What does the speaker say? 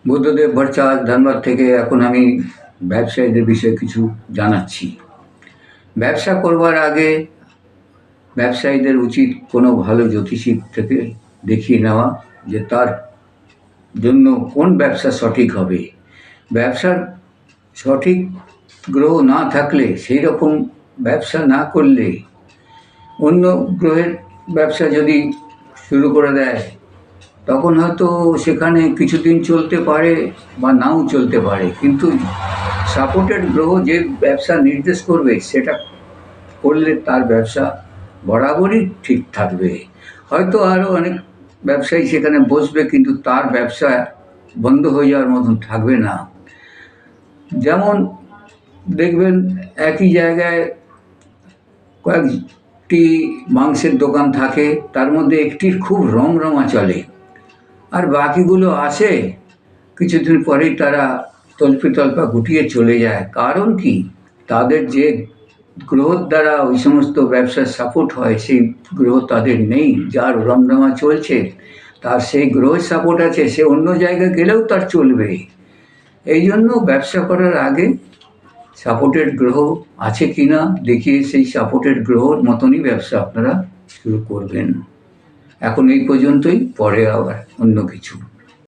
বুদ্ধদেব ভট্টাচার্য ধানবাদ থেকে এখন আমি ব্যবসায়ীদের বিষয়ে কিছু জানাচ্ছি। ব্যবসা করবার আগে ব্যবসায়ীদের উচিত কোনো ভালো জ্যোতিষীর থেকে দেখিয়ে নেওয়া যে তার জন্য কোন ব্যবসা সঠিক হবে। ব্যবসার সঠিক গ্রহ না থাকলে সেই রকম ব্যবসা না করলে অন্য গ্রহের ব্যবসা যদি শুরু করে দেয় তখন হয়তো সেখানে কিছুদিন চলতে পারে বা নাও চলতে পারে, কিন্তু সাপোর্টেড গ্রহ যে ব্যবসা নির্দেশ করবে সেটা করলে তার ব্যবসা বরাবরই ঠিক থাকবে। হয়তো আরও অনেক ব্যবসায়ী সেখানে বসবে, কিন্তু তার ব্যবসা বন্ধ হয়ে যাওয়ার মতন থাকবে না। যেমন দেখবেন একই জায়গায় কয়েকটি মাংসের দোকান থাকে, তার মধ্যে একটির খুব রমরমা চলে, আর বাকিগুলো আসে কিছুদিন পরেই তারা তল্পি তল্পা গুটিয়ে চলে যায়। কারণ কি? তাদের যে গ্রহর দ্বারা ওই সমস্ত ব্যবসার সাপোর্ট হয় সেই গ্রহ তাদের নেই। যার রমরমা চলছে তার সেই গ্রহের সাপোর্ট আছে, সে অন্য জায়গায় গেলেও তার চলবে। এই জন্য ব্যবসা করার আগে সাপোর্টেড গ্রহ আছে কি না দেখিয়ে সেই সাপোর্টেড গ্রহর মতনই ব্যবসা আপনারা শুরু করবেন। এখন এই পর্যন্তই, পরে আবার অন্য কিছু।